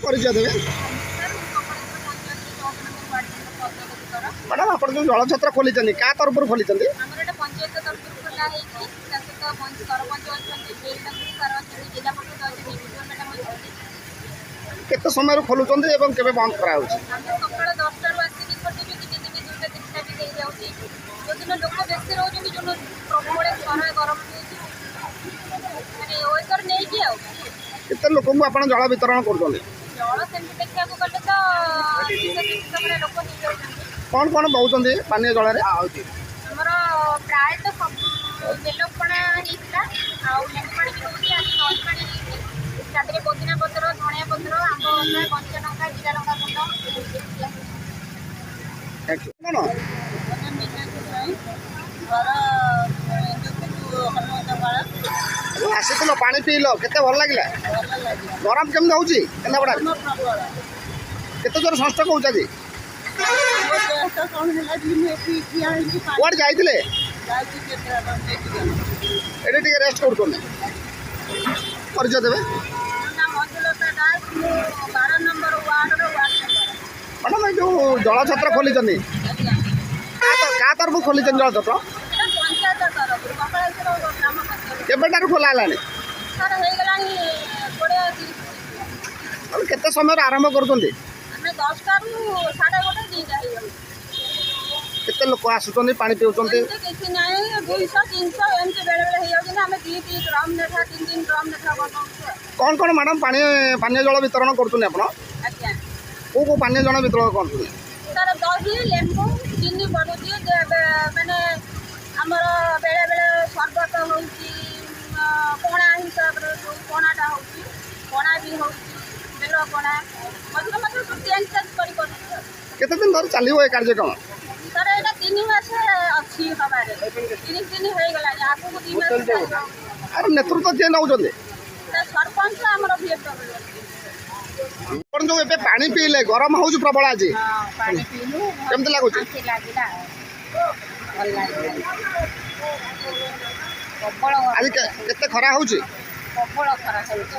परिचय देवे मैडम आप जो जल छत्र खोली क्या तरफ खोली केते समय खोलुं के बंद करा केते लोक आप जल वितरण कर कौन कौन बहुत पानी जल प्राय बेलपणा पुदीना पत्र धनिया पत्र आंब कंचा लंका जीरा लंका गुंड आसी पानी पील के भल लगे गरम केमती हूँ केन्द्रापड़ा केते जोर संस्ट्रोक हो कौन जाइए ये रेस्ट कर परिचय देवे मैडम ये जो जल छत्र खोली क्या तरफ खोली जल छत्र केबेटार खोला केते समय आरंभ कर केते लोक आसुचंदी पानी पिउचंदी कौन कौन मैडम पानी जल वितरण करछुनी आपण को पानी जल वितरण करछुनी सर दही लेंबू चीनी पड़ुची माने हमर बेले बेले शरबत होउची कोणा हिसाब रे कोणाटा होउची कोणा भी होउची बेलो कोणा मतलब सब चेंज करी केते दिन धर चलियो ए कार्यक्रम सर एटा 3 मास अछि हमारे 3 दिन होई गला आगु को 3 मास अरे नेतृत्व जे नौ जले सरपंच हमर भेट कोन जो एबे पानी पीले गरम होउछ प्रबल आज हां पानी पीलु केमते लागुछ अच्छी लागिला भल लागिला प्रबल आज केते खरा होउछ प्रबल खरा होउछ